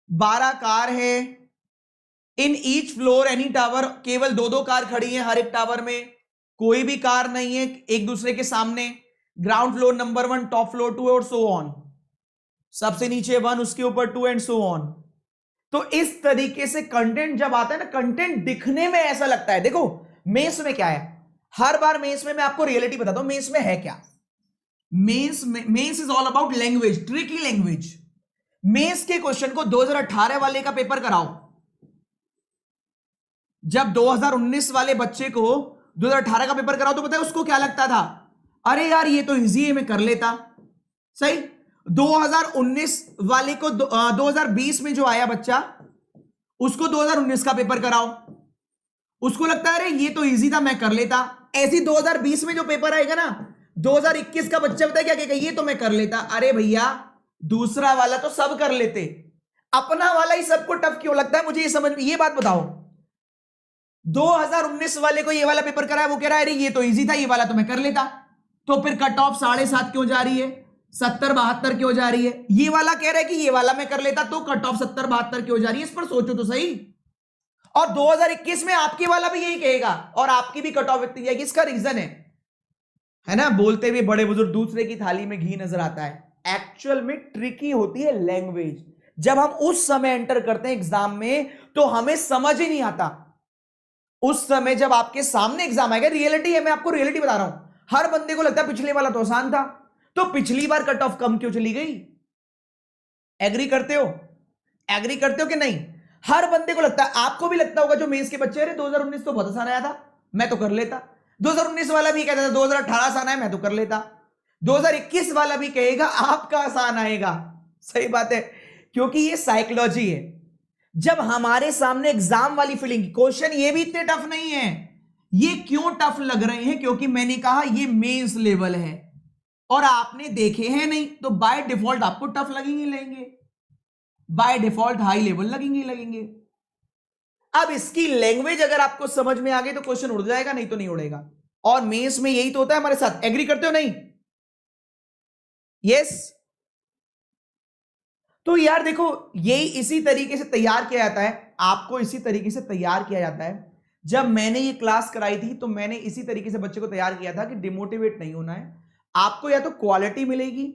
12 car है। In each floor any tower, केवल 2-2 कार खड़ी हैं हर एक टावर में, कोई भी कार नहीं है एक दूसरे के सामने। Ground floor number 1, top floor 2 और सो ऑन, सबसे नीचे 1, उसके ऊपर 2 एंड सो ऑन। तो इस तरीके से कंटेंट जब आता है ना, कंटेंट दिखने में ऐसा लगता है। देखो मेंस में क्या है, हर बार मेंस में मैं आपको रियलिटी बताता हूं, मेंस में है क्या। Mains is all about language, tricky language. Mains के क्वेश्चन को 2018 वाले का पेपर कराओ, जब 2019 वाले बच्चे को 2018 का पेपर कराओ तो पता है उसको क्या लगता था, अरे यार ये तो इजी है मैं कर लेता। सही, 2019 वाले को 2020 में जो आया बच्चा, उसको 2019 का पेपर कराओ, उसको लगता है अरे ये तो इजी था मैं कर लेता। ऐसी 2020 में जो पेपर आएगा ना, 2021 का बच्चा बताया क्या कहेगा, ये तो मैं कर लेता। अरे भैया दूसरा वाला तो सब कर लेते, अपना वाला ही सबको टफ क्यों लगता है, मुझे ये समझ में, ये बात बताओ। 2019 वाले को ये वाला पेपर कराया, वो कह रहा है अरे ये तो इजी था ये वाला तो मैं कर लेता, तो फिर कट ऑफ 7.5 क्यों जा रही है, 70-72 क्यों जा रही है। ये वाला कह रहा है कि ये वाला मैं कर लेता, तो कट ऑफ 70-72 क्यों जा रही है, इस पर सोचो तो सही। और 2021 में आपके वाला भी यही कहेगा और आपकी भी कट ऑफ व्यक्ति जाएगी। इसका रीजन है ना, बोलते हुए बड़े बुजुर्ग दूसरे की थाली में घी नजर आता है। एक्चुअल में ट्रिकी होती है लैंग्वेज। जब हम उस समय एंटर करते हैं एग्जाम में तो हमें समझ ही नहीं आता। उस समय जब आपके सामने एग्जाम आएगा, रियलिटी है, मैं आपको रियलिटी बता रहा हूं, हर बंदे को लगता है पिछले वाला तो आसान था, तो पिछली बार कट ऑफ कम क्यों चली गई? एग्री करते हो? एग्री करते हो कि नहीं? हर बंदे को लगता है, आपको भी लगता होगा जो मेंस के बच्चे, अरे 2019 तो बहुत आसान आया था, मैं तो कर लेता। 2019 वाला भी कहता था 2018 आसान आया, मैं तो कर लेता। 2021 वाला भी कहेगा आपका आसान आएगा। सही बात है, क्योंकि ये साइकोलॉजी है। जब हमारे सामने एग्जाम वाली फीलिंग, क्वेश्चन ये भी इतने टफ नहीं है। ये क्यों टफ लग रहे हैं? क्योंकि मैंने कहा ये मेंस लेवल है और आपने देखे हैं नहीं, तो बाय डिफॉल्ट आपको टफ लगेंगे, बाय डिफॉल्ट हाई लेवल लगेंगे। अब इसकी लैंग्वेज अगर आपको समझ में आ गई तो क्वेश्चन उड़ जाएगा, नहीं तो नहीं उड़ेगा। और मेंस में यही तो होता है हमारे साथ। एग्री करते हो नहीं? यस। तो यार देखो, यही इसी तरीके से तैयार किया जाता है, आपको इसी तरीके से तैयार किया जाता है। जब मैंने ये क्लास कराई थी तो मैंने इसी तरीके से बच्चे को तैयार किया था कि डिमोटिवेट नहीं होना है। आपको या तो क्वालिटी मिलेगी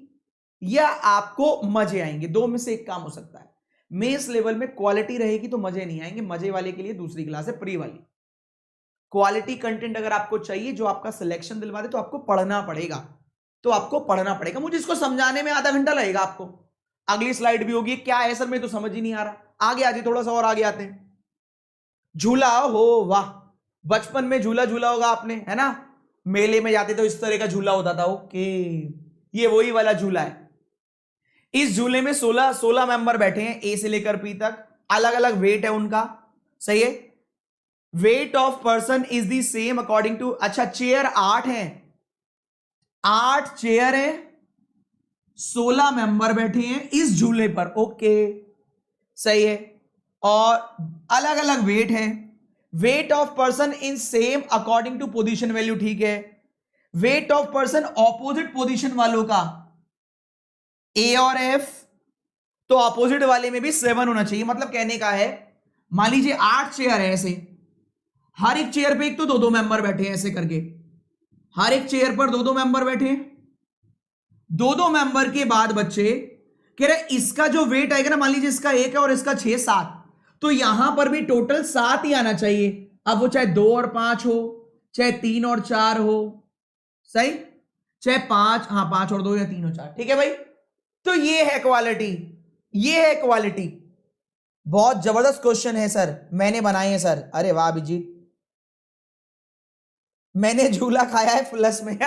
या आपको मजे आएंगे, दो में से एक काम हो सकता है। मेंस लेवल में क्वालिटी रहेगी तो मजे नहीं आएंगे, मजे वाले के लिए दूसरी क्लास है, प्री वाली। क्वालिटी कंटेंट अगर आपको चाहिए जो आपका सिलेक्शन दिलवा दे तो आपको पढ़ना पड़ेगा, मुझे इसको समझाने में आधा घंटा लगेगा आपको। अगली स्लाइड भी होगी, क्या है सर मैं तो समझ ही नहीं आ रहा। आगे आते, थोड़ा सा और आगे आते हैं। झूला हो, वाह, बचपन में झूला झूला होगा आपने, है ना? मेले में जाते तो इस तरह का झूला होता था। ओके, ये वही वाला झूला है। इस झूले में 16 मेंबर बैठे हैं, ए से लेकर पी तक, अलग अलग वेट है उनका। सही है, weight of person is the same according to, अच्छा चेयर 8 है, 8 चेयर है, 16 मेंबर बैठे हैं इस झूले पर। ओके, सही है। और अलग अलग वेट है, weight of person in same according to position value, ठीक है। Weight of person opposite position वालों का, ए और एफ, तो ऑपोजिट वाले में भी 7 होना चाहिए। मतलब कहने का है, मान लीजिए 8 चेयर है, ऐसे हर एक चेयर पे एक तो 2-2 मेंबर बैठे हैं, ऐसे करके हर एक चेयर पर 2-2 मेंबर बैठे हैं। 2-2 मेंबर के बाद बच्चे कह रहे इसका जो वेट आएगा ना, मान लीजिए इसका 1 है और इसका 6-7, तो यहां पर भी टोटल 7 ही आना चाहिए। अब वो चाहे 2 और 5 हो, चाहे 3 और 4 हो, सही, चाहे 5, हाँ 5 और 2 या 3 और 4, ठीक है भाई। तो ये है क्वालिटी, ये है क्वालिटी। बहुत जबरदस्त क्वेश्चन है सर, मैंने बनाए हैं सर। अरे वाह अभिजीत, मैंने झूला खाया है प्लस में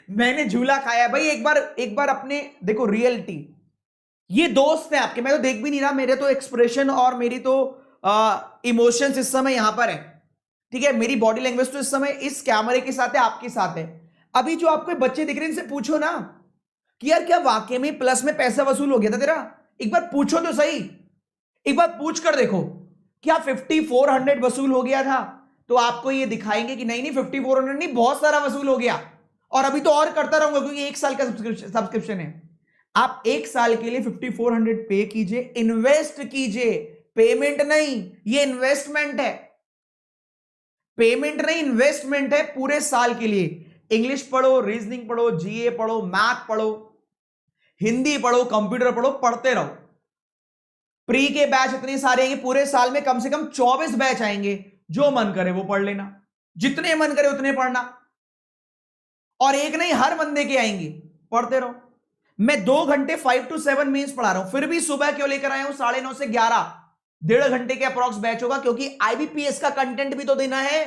मैंने झूला खाया है भाई। एक बार अपने देखो रियलिटी, ये दोस्त है आपके, मैं तो देख भी नहीं रहा, मेरे तो एक्सप्रेशन और मेरी तो इमोशंस इस समय यहां पर है, ठीक है। मेरी बॉडी लैंग्वेज तो इस समय इस कैमरे के साथ है, आपके साथ है। अभी जो आपको बच्चे दिख रहे हैं इनसे पूछो ना कि यार क्या वाकई में प्लस में पैसा वसूल हो गया था तेरा? एक बार पूछो तो सही, एक बार पूछ कर देखो क्या 5400 वसूल हो गया था? तो आपको ये दिखाएंगे कि नहीं नहीं 5400 नहीं, बहुत सारा वसूल हो गया, और अभी तो और करता रहूंगा क्योंकि 1 साल का सब्सक्रिप्शन है। आप 1 साल के लिए 5400 पे कीजिए, इन्वेस्ट कीजिए, पेमेंट नहीं, ये इन्वेस्टमेंट है, पेमेंट नहीं इन्वेस्टमेंट है पूरे साल के लिए। इंग्लिश पढ़ो, रीजनिंग पढ़ो, जीए पढ़ो, मैथ पढ़ो, हिंदी पढ़ो, कंप्यूटर पढ़ो, पढ़ते रहो। प्री के बैच इतने सारे हैं, पूरे साल में कम से कम 24 बैच आएंगे, जो मन करे वो पढ़ लेना, जितने मन करे उतने पढ़ना, और एक नहीं हर बंदे के आएंगे, पढ़ते रहो। मैं 2 घंटे 5 to 7 मेंस पढ़ा रहा हूं, फिर भी सुबह क्यों लेकर आया हूं 9:30 से 11, 1.5 घंटे के अप्रॉक्स बैच होगा, क्योंकि आईबीपीएस का कंटेंट भी तो देना है।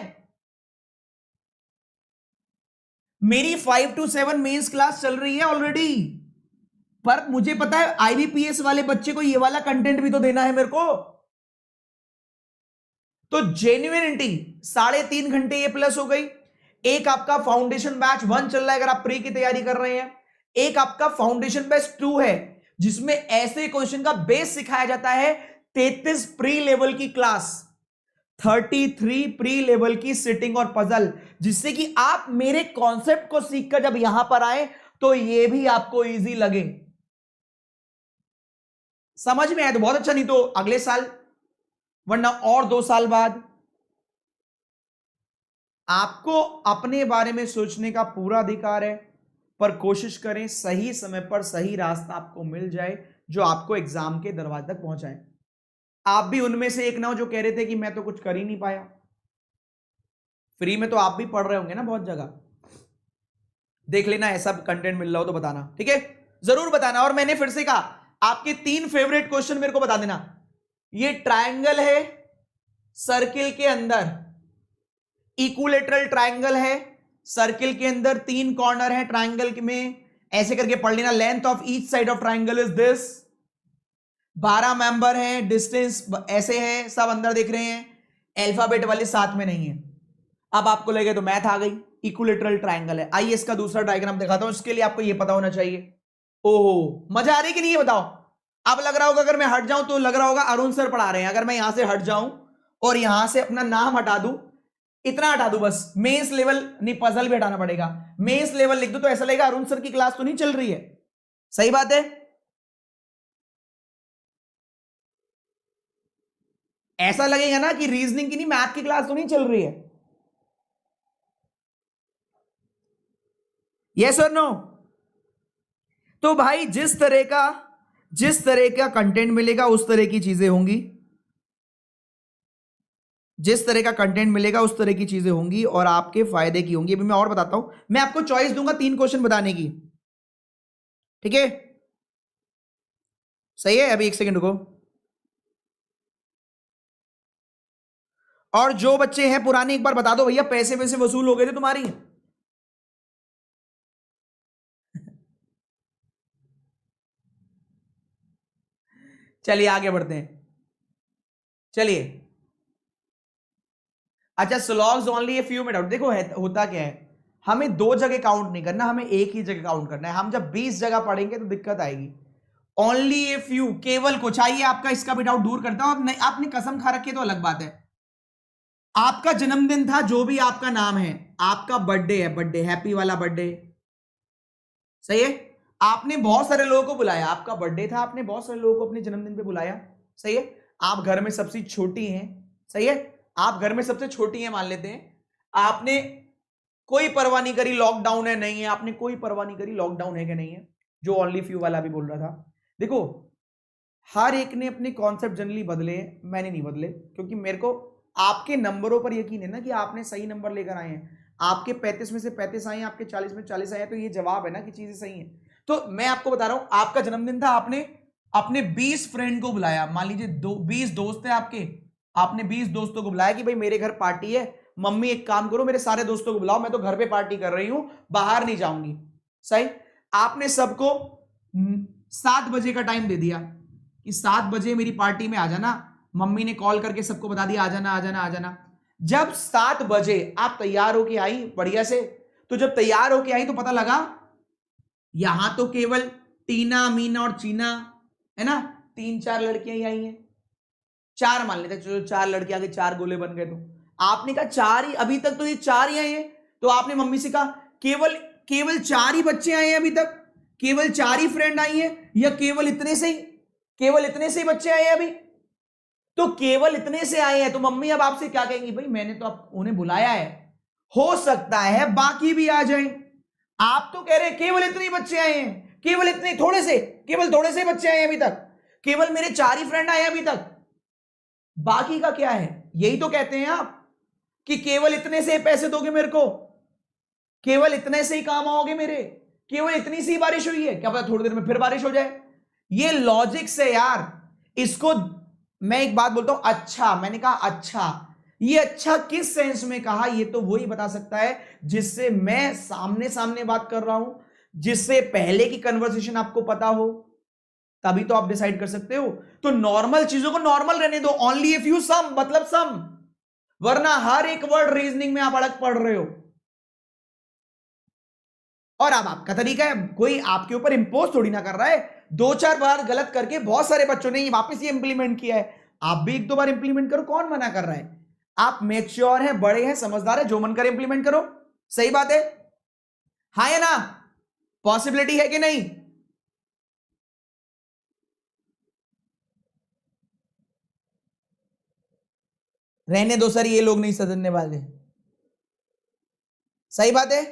मेरी 5 to 7 मेंस क्लास चल रही है ऑलरेडी, पर मुझे पता है आईबीपीएस वाले बच्चे को ये वाला कंटेंट भी तो देना है मेरे को। तो जेन्युइनिटी 3.5 घंटे ये प्लस हो गई। एक आपका फाउंडेशन बैच 1 चल रहा है अगर आप प्री की तैयारी कर रहे हैं, एक आपका फाउंडेशन बैच 2 है जिसमें ऐसे क्वेश्चन का बेस सिखाया जाता है। 33 प्री लेवल की क्लास, 33 प्री लेवल की सिटिंग और पजल, जिससे कि आप मेरे कॉन्सेप्ट को सीखकर जब यहां पर आए तो ये भी आपको इजी लगे। समझ में आया तो बहुत अच्छा, नहीं तो अगले साल, वरना और 2 साल बाद। आपको अपने बारे में सोचने का पूरा अधिकार है, पर कोशिश करें सही समय पर सही रास्ता आपको मिल जाए जो आपको एग्जाम के दरवाजे तक पहुंचाए। आप भी उनमें से एक ना हो जो कह रहे थे कि मैं तो कुछ कर ही नहीं पाया। फ्री में तो आप भी पढ़ रहे होंगे ना बहुत जगह, देख लेना, ऐसा कंटेंट मिल रहा हो तो बताना, ठीक है, जरूर बताना। और मैंने फिर से कहा, आपके 3 फेवरेट क्वेश्चन मेरे को बता देना। ये ट्रायंगल है, सर्किल के अंदर इक्विलेटरल ट्रायंगल है, सर्किल के अंदर 3 कॉर्नर है ट्रायंगल में, ऐसे करके पढ़ लेना। Length of each side of triangle is this, 12 member है, डिस्टेंस ऐसे है, सब अंदर देख रहे हैं, अल्फाबेट वाले साथ में नहीं है। अब आपको लगे तो मैथ आ गई, इक्विलेटरल ट्रायंगल है। आइए इसका दूसरा डायग्राम दिखाता हूं, इसके लिए आपको यह पता होना चाहिए। ओहो, मजा आ रही कि नहीं, ये बताओ। अब लग रहा होगा, अगर मैं हट जाऊं तो लग रहा होगा अरुण सर पढ़ा रहे हैं। अगर मैं यहां से हट जाऊं और यहां से अपना नाम हटा दूं, इतना हटा दूं बस, मेंस लेवल नहीं, पजल भी हटाना पड़ेगा, मेंस लेवल लिख दूं तो ऐसा लगेगा अरुण सर की क्लास तो नहीं चल रही है। सही बात है, ऐसा लगेगा ना कि रीजनिंग की नहीं, मैथ की क्लास तो नहीं चल रही है। यस और नो? तो भाई जिस तरह का कंटेंट मिलेगा उस तरह की चीजें होंगी, जिस तरह का कंटेंट मिलेगा उस तरह की चीजें होंगी और आपके फायदे की होंगी। अभी मैं और बताता हूं, मैं आपको चॉइस दूंगा 3 क्वेश्चन बताने की, ठीक है? सही है, अभी 1 सेकंड रुको। और जो बच्चे हैं पुराने, एक बार बता दो भैया, पैसे वैसे वसूल हो गए थे तुम्हारी? चलिए आगे बढ़ते हैं, चलिए। अच्छा, स्लॉग्स ओनली ए फ्यू मिनट। देखो होता क्या है, हमें 2 जगह काउंट नहीं करना, हमें एक ही जगह काउंट करना है। हम जब 20 जगह पढ़ेंगे तो दिक्कत आएगी। ओनली ए फ्यू, केवल कुछ। आइए आपका इसका भी डाउट दूर करता हूं। आपने कसम खा रखी है तो अलग बात है। आपका जन्मदिन था, जो भी आपका नाम है, आपका बर्थडे है, बर्थडे, हैप्पी वाला बर्थडे, सही है। आपने बहुत सारे लोगों को बुलाया, आपका बर्थडे था, आपने बहुत सारे लोगों को अपने जन्मदिन पे बुलाया, सही है। आप घर में सबसे छोटी हैं, सही है, आप घर में सबसे छोटी हैं मान लेते हैं। आपने कोई परवाह नहीं करी लॉकडाउन है नहीं है, आपने कोई परवाह नहीं करी लॉकडाउन है कि नहीं है, जो ओनली फ्यू वाला भी बोल रहा था। देखो, हर एक ने अपने कॉन्सेप्ट जनरली बदले, मैंने नहीं बदले, क्योंकि मेरे को आपके नंबरों पर यकीन है ना कि आपने सही नंबर लेकर आए हैं। आपके 35 में से 35 आए हैं, आपके 40 में 40 आए हैं, तो ये जवाब है ना कि चीजें सही हैं। तो मैं आपको बता रहा हूं, आपका जन्मदिन था, आपने अपने 20 फ्रेंड को बुलाया, मान लीजिए 20 दोस्त हैं आपके, आपने 20 दोस्तों को बुलाया कि भाई मेरे घर पार्टी है, मम्मी एक काम करो मेरे सारे दोस्तों को बुलाओ, मैं तो घर पे पार्टी कर रही हूं, बाहर नहीं जाऊंगी, सही। आपने सबको 7 बजे का टाइम दे दिया कि 7 बजे मेरी पार्टी में आ जाना। मम्मी ने कॉल करके सबको बता दिया आ जाना आ जाना आ जाना। जब 7 बजे आप तैयार होके आई बढ़िया से, तो जब तैयार होके आई तो पता लगा यहां तो केवल टीना, मीना और चीना है ना, 3-4 लड़कियां ही आई हैं, 4 मान लेते, जो 4 लड़कियां के 4 गोले बन गए। तो आपने कहा 4 ही, अभी तक तो ये 4 ही आए हैं। तो आपने मम्मी से कहा केवल केवल 4 ही बच्चे आए हैं अभी तक, केवल 4 ही फ्रेंड आई हैं, या केवल इतने से ही बच्चे आए हैं अभी? तो केवल इतने से आए हैं, तो मम्मी अब आपसे क्या कहेंगी, भाई मैंने तो आप उन्हें बुलाया है, हो सकता है बाकी भी आ जाएं। आप तो कह रहे हैं केवल इतने बच्चे आए हैं, केवल इतने, केवल थोड़े से बच्चे आए हैं अभी तक, केवल मेरे 4 ही फ्रेंड आए हैं अभी तक, बाकी का क्या है? यही तो कहते हैं आप कि केवल इतने से पैसे दोगे मेरे को, केवल इतने से ही काम आओगे मेरे, केवल इतनी सी बारिश हुई है, क्या पता थोड़ी देर में फिर बारिश हो जाए। ये लॉजिक से यार, इसको मैं एक बात बोलता हूं, अच्छा, मैंने कहा अच्छा, ये अच्छा किस सेंस में कहा, ये तो वही बता सकता है जिससे मैं सामने सामने बात कर रहा हूं, जिससे पहले की कन्वर्सेशन आपको पता हो, तभी तो आप डिसाइड कर सकते हो। तो नॉर्मल चीजों को नॉर्मल रहने दो, ओनली ए फ्यू सम मतलब सम, वरना हर एक वर्ड रीजनिंग में आप अलग पढ़ रहे हो। और अब आपका तरीका है, कोई आपके ऊपर इंपोज थोड़ी ना कर रहा है। 2-4 बार गलत करके बहुत सारे बच्चों ने वापस ये इंप्लीमेंट किया है, आप भी 1-2 बार इंप्लीमेंट करो, कौन मना कर रहा है? आप मैच्योर हैं, बड़े हैं, समझदार है, जो मन करे इंप्लीमेंट करो। सही बात है, हाँ या ना? पॉसिबिलिटी है कि नहीं? रहने दो सर, ये लोग नहीं सदनने वाले। सही बात है,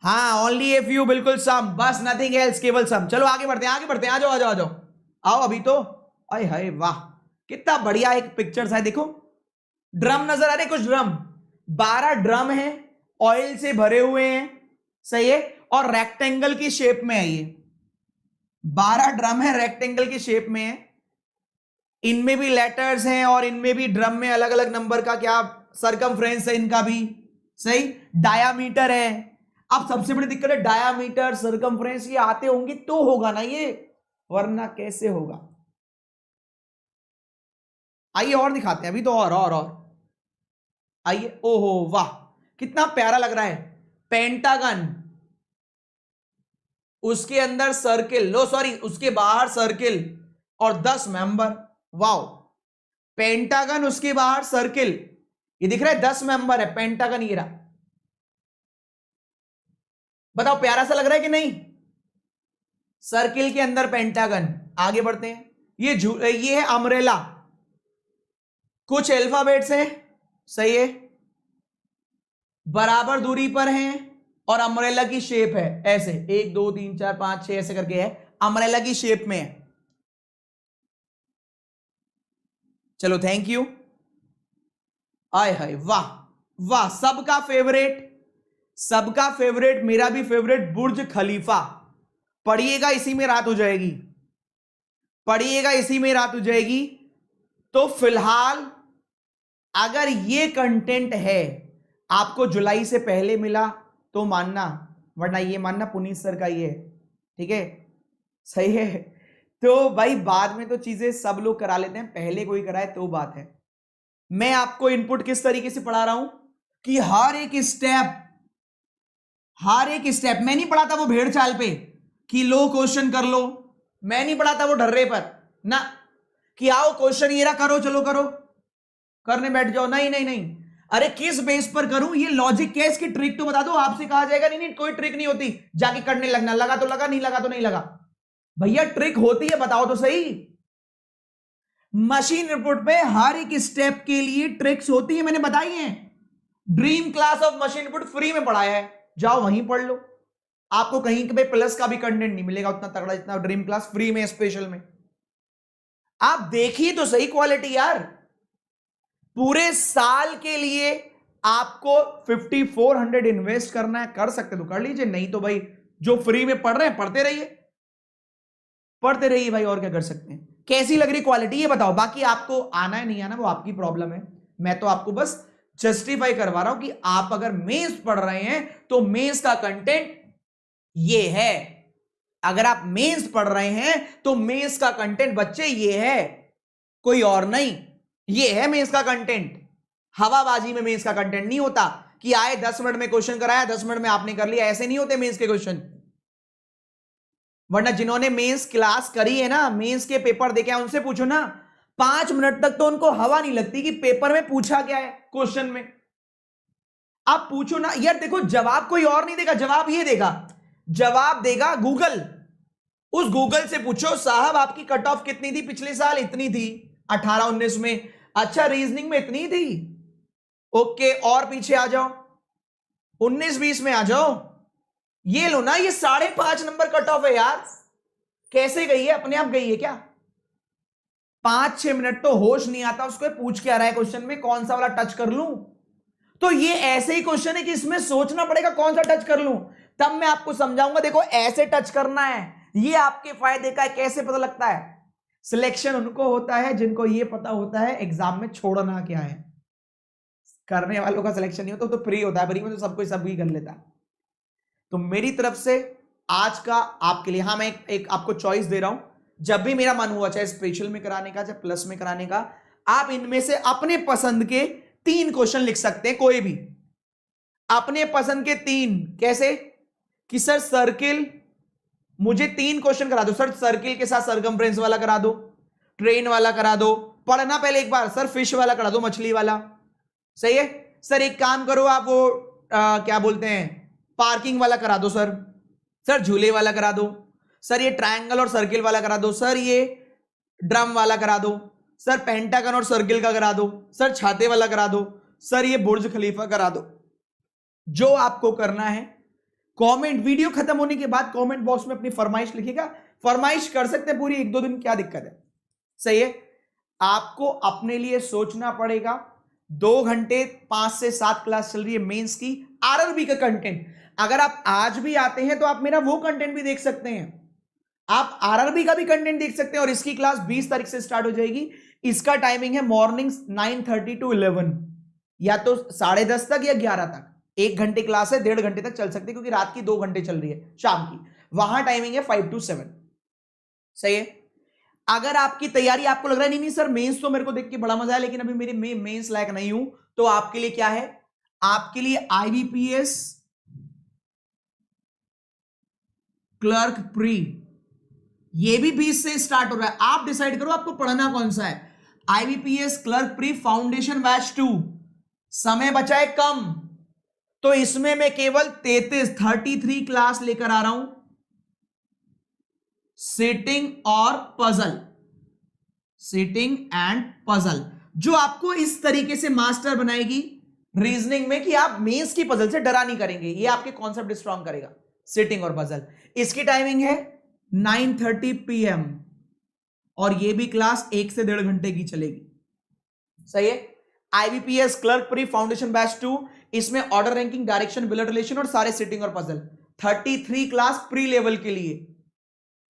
हाँ, ओनली ए फ्यू, बिल्कुल सम, बस नथिंग एल्स, केवल सम। चलो आगे बढ़ते हैं, आगे बढ़ते हैं, आ जाओ आ जाओ आ जाओ, आओ अभी तो। अरे हाय वाह, कितना बढ़िया एक पिक्चर्स है, देखो ड्रम नजर आ रहे, कुछ ड्रम, 12 ड्रम है, ऑयल से भरे हुए हैं, सही है, और रेक्टेंगल की शेप में है ये। 12 ड्रम है, रेक्टेंगल की शेप में है, इनमें भी लेटर्स हैं और इनमें भी ड्रम में अलग अलग नंबर का क्या सरकमफ्रेंस है इनका भी, सही, डायामीटर है। अब सबसे बड़ी दिक्कत है डायामीटर, सरकमफ्रेंस, ये आते होंगे तो होगा ना ये, वरना कैसे होगा। आइए और दिखाते हैं अभी तो, और आइए। ओहो वाह, कितना प्यारा लग रहा है। पेंटागन, उसके अंदर सर्किल, लो सॉरी उसके बाहर सर्किल और 10 मेंबर। वाओ, पेंटागन उसके बाहर सर्किल, ये दिख रहा है 10 मेंबर है पेंटागन, ये रहा। बताओ प्यारा सा लग रहा है कि नहीं, सर्किल के अंदर पेंटागन। आगे बढ़ते हैं, ये है अम्ब्रेला, कुछ अल्फाबेट्स हैं, सही है, बराबर दूरी पर हैं और अम्ब्रेला की शेप है ऐसे, 1 2 3 4 5 6 ऐसे करके है, अम्ब्रेला की शेप में है। चलो थैंक यू। आय हाय वाह वाह, सबका फेवरेट, सबका फेवरेट, मेरा भी फेवरेट, बुर्ज खलीफा। पढ़िएगा इसी में रात हो जाएगी, पढ़िएगा इसी में रात हो जाएगी। तो फिलहाल अगर ये कंटेंट है आपको जुलाई से पहले मिला तो मानना, वरना ये मानना पुनीत सर का ये है, ठीक है, सही है। तो भाई बाद में तो चीजें सब लोग करा लेते हैं, पहले कोई कराए तो बात है। मैं आपको इनपुट किस तरीके से पढ़ा रहा हूं कि हर एक स्टेप, मैं नहीं पढ़ाता वो भेड़ चाल पे कि लो क्वेश्चन कर लो, मैं नहीं पढ़ाता वो ढर्रे पर ना, कि आओ क्वेश्चन ये रहा करो, चलो करो, करने बैठ जाओ, नहीं नहीं नहीं। अरे किस बेस पर करूं, ये लॉजिक क्या है, इसकी ट्रिक तो बता दो। आपसे कहा जाएगा नहीं नहीं कोई ट्रिक नहीं होती, जाके करने लगना, लगा तो लगा, नहीं लगा तो नहीं लगा। भैया ट्रिक होती है, बताओ तो सही। मशीन रिपोर्ट पे हर एक स्टेप के लिए ट्रिक्स होती है, मैंने बताई है। Dream class of machine report free में पढ़ाया है, जाओ वहीं पढ़ लो। आपको कहीं पे प्लस का भी कंटेंट नहीं मिलेगा उतना तगड़ा जितना ड्रीम क्लास फ्री में, स्पेशल में। आप देखिए तो सही क्वालिटी यार। पूरे साल के लिए आपको 5400 इन्वेस्ट करना है, कर सकते तो कर लीजिए, नहीं तो भाई जो फ्री में पढ़ रहे हैं पढ़ते रहिए, पढ़ते रहिए भाई, और क्या कर सकते हैं। कैसी लग रही क्वालिटी ये बताओ, बाकी आपको आना है नहीं आना वो आपकी प्रॉब्लम है। मैं तो आपको बस जस्टिफाई करवा रहा हूं कि आप अगर मेंस पढ़ रहे हैं तो मेंस का कंटेंट ये है। अगर आप मेंस पढ़ रहे हैं तो मेंस का कंटेंट बच्चे ये है, कोई और नहीं, ये है मेंस का कंटेंट। हवाबाजी में मेंस का कंटेंट नहीं होता कि आए 10 मिनट में क्वेश्चन कराया, 10 मिनट में आपने कर लिया, ऐसे नहीं होते मेंस के क्वेश्चन। वरना जिन्होंने मेंस क्लास करी है ना, मेंस के पेपर देखे उनसे पूछो ना, 5 मिनट तक तो उनको हवा नहीं लगती कि पेपर में पूछा क्या है क्वेश्चन में। आप पूछो ना यार, देखो जवाब कोई और नहीं देगा, जवाब ये देगा, जवाब देगा गूगल। उस गूगल से पूछो साहब आपकी कट ऑफ कितनी थी पिछले साल, इतनी थी 18-19 में, अच्छा रीजनिंग में इतनी थी, ओके और पीछे आ जाओ 19-20 में आ जाओ, ये लो ना, ये 5.5 नंबर कट ऑफ है यार। कैसे गई है, अपने आप गई है क्या? 5-6 मिनट तो होश नहीं आता उसको, पूछ के आ रहा है क्वेश्चन में कौन सा वाला टच कर लूं। तो ये ऐसे ही क्वेश्चन है कि इसमें सोचना पड़ेगा कौन सा टच कर लूं, तब मैं आपको समझाऊंगा। देखो ऐसे टच करना है, ये आपके फायदे का है। कैसे पता लगता है? सिलेक्शन उनको होता है जिनको ये पता होता है एग्जाम में छोड़ना क्या है। करने वालों का सिलेक्शन नहीं होता, तो फ्री होता है, फ्री में तो सब कोई सब ही कर लेता है। तो मेरी तरफ से आज का आपके लिए, हाँ मैं एक आपको चॉइस दे रहा हूं, जब भी मेरा मन हुआ, चाहे स्पेशल में कराने का चाहे प्लस में कराने का, आप इनमें से अपने पसंद के 3 क्वेश्चन लिख सकते हैं, कोई भी अपने पसंद के 3। कैसे कि सर सर्किल, मुझे 3 क्वेश्चन करा दो सर, सर्किल के साथ सर्कमफ्रेंस वाला करा दो, ट्रेन वाला करा दो, पढ़ना पहले एक बार, सर फिश वाला करा दो, मछली वाला, सही है सर। एक काम करो आप वो क्या बोलते हैं, पार्किंग वाला करा दो सर, सर झूले वाला करा दो, सर ये ट्रायंगल और सर्किल वाला करा दो, सर ये ड्रम वाला करा दो, सर पेंटागन और सर्किल का करा दो, सर छाते वाला करा दो, सर ये बुर्ज खलीफा करा दो। जो आपको करना है कमेंट, वीडियो खत्म होने के बाद कमेंट बॉक्स में अपनी फरमाइश लिखिएगा। फरमाइश कर सकते हैं पूरी 1-2 दिन, क्या दिक्कत है, सही है। आपको अपने लिए सोचना पड़ेगा, 2 घंटे 5 से 7 क्लास चल रही है मेंस की आरआरबी का कंटेंट। अगर आप आज भी आते हैं तो आप मेरा वो कंटेंट भी देख सकते हैं, आप आरआरबी का भी कंटेंट देख सकते हैं। और इसकी क्लास 20 तारीख से स्टार्ट हो जाएगी। इसका टाइमिंग है मॉर्निंग 9:30 to 11, या तो 10:30 तक या 11 तक। 1 घंटे क्लास है, 1.5 घंटे तक चल सकती है, क्योंकि रात की 2 घंटे चल रही है शाम की। वहां टाइमिंग है 5 to 7। सही है। अगर आपकी तैयारी, आपको लग रहा है नहीं नहीं सर मेंस तो मेरे को देख के बड़ा मजा है, लेकिन अभी मेरे मेंस लायक नहीं हूं, तो आपके लिए क्या है, आपके लिए आईबीपीएस क्लर्क प्री, ये भी 20 से स्टार्ट हो रहा है। आप डिसाइड करो आपको पढ़ना कौन सा है। IBPS clerk pre foundation batch 2, समय बचा है कम, तो इसमें मैं केवल 33 क्लास लेकर आ रहा हूं, सिटिंग और पजल, सिटिंग एंड पजल, जो आपको इस तरीके से मास्टर बनाएगी रीजनिंग में कि आप मेंस की पजल से डरा नहीं करेंगे। ये आपके कॉन्सेप्ट स्ट्रॉन्ग करेगा, सिटिंग और पजल। इसकी टाइमिंग है 9:30 PM, और ये भी क्लास 1 से 1.5 घंटे की चलेगी। सही है। IBPS clerk pre foundation batch 2, इसमें order ranking, direction, blood relation और सारे सिटिंग और पजल। 33 क्लास प्री लेवल के लिए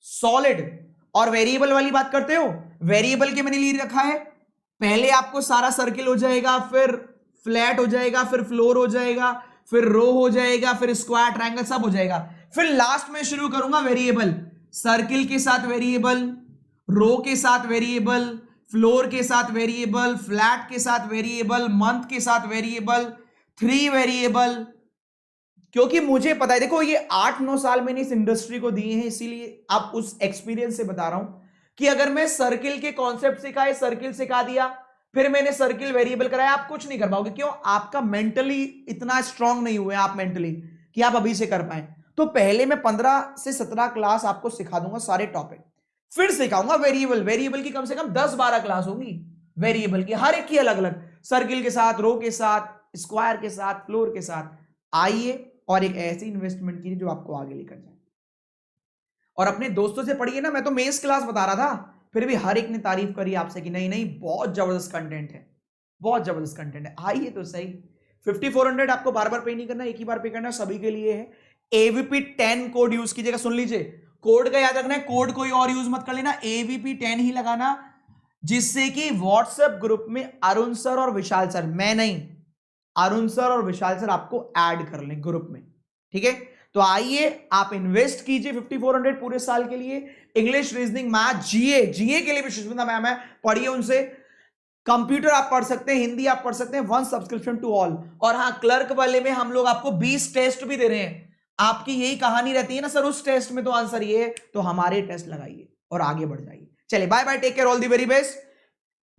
सॉलिड। और वेरिएबल वाली बात करते हो, वेरिएबल के मैंने लिए रखा है, पहले आपको सारा सर्किल हो जाएगा, फिर फ्लैट हो जाएगा, फिर फ्लोर हो जाएगा, फिर रो हो जाएगा, फिर स्क्वायर, ट्रायंगल, सब हो जाएगा। फिर लास्ट में शुरू करूंगा वेरिएबल, सर्किल के साथ वेरिएबल, रो के साथ वेरिएबल, फ्लोर के साथ वेरिएबल, फ्लैट के साथ वेरिएबल, मंथ के साथ वेरिएबल, 3 वेरिएबल। क्योंकि मुझे पता है, देखो ये 8-9 साल मैंने इस इंडस्ट्री को दिए हैं, इसीलिए आप उस एक्सपीरियंस से बता रहा हूं कि अगर मैं सर्किल के कॉन्सेप्ट सिखाए, सर्किल सिखा दिया, फिर मैंने सर्किल वेरिएबल कराया, आप कुछ नहीं कर पाओगे। क्यों? आपका मेंटली इतना स्ट्रांग नहीं हुए आप मेंटली कि आप अभी से कर पाए। तो पहले मैं 15 से 17 क्लास आपको सिखा दूंगा सारे टॉपिक, फिर सिखाऊंगा वेरिएबल। वेरिएबल की कम से कम 10-12 क्लास होगी वेरिएबल की, हर एक की अलग अलग, सर्किल के साथ, रो के साथ, स्क्वायर के साथ, फ्लोर के साथ। आइए और एक ऐसी इन्वेस्टमेंट कीजिए जो आपको आगे लेकर जाए। और अपने दोस्तों से पढ़िए ना, मैं तो मेंस क्लास बता रहा था, फिर भी हर एक ने तारीफ करी आपसे कि नहीं नहीं बहुत जबरदस्त कंटेंट है, बहुत जबरदस्त कंटेंट है। आइए तो सही। 5400 आपको बार बार पे नहीं करना, एक ही बार पे करना, सभी के लिए है। एवीपी 10 कोड यूज कीजिएगा, सुन लीजिए, कोड का याद रखना है, कोड कोई और यूज मत कर लेना, एवीपी 10 ही लगाना, जिससे कि व्हाट्सएप ग्रुप में अरुण सर और विशाल सर, मैं नहीं, अरुण सर और विशाल सर आपको ऐड कर लें ग्रुप में। ठीक है, तो आइए आप इन्वेस्ट कीजिए 5400 पूरे साल के लिए। इंग्लिश, रीजनिंग, मैथ, जीए, जीए के लिए भी सुष्मिता मैम है, पढ़िए उनसे। कंप्यूटर आप पढ़ सकते हैं, हिंदी आप पढ़ सकते हैं, 1 सब्सक्रिप्शन टू ऑल। और हाँ, क्लर्क वाले में हम लोग आपको 20 टेस्ट भी दे रहे हैं। आपकी यही कहानी रहती है ना सर, उस टेस्ट में तो आंसर ये है, तो हमारे टेस्ट लगाइए और आगे बढ़ जाइए। चलिए bye bye, take care, all the very best.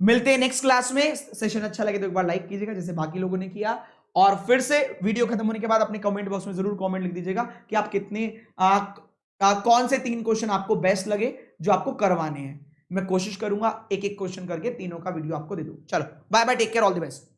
मिलते हैं नेक्स्ट क्लास में। सेशन अच्छा लगे तो एक बार लाइक कीजिएगा जैसे बाकी लोगों ने किया, और फिर से वीडियो खत्म होने के बाद अपने कमेंट बॉक्स में जरूर कमेंट लिख दीजिएगा कि आप कितने कौन से 3 क्वेश्चन आपको बेस्ट लगे जो आपको करवाने हैं। मैं कोशिश करूंगा एक एक क्वेश्चन करके तीनों का वीडियो आपको दे दूं। चलो bye bye, take care, all the best.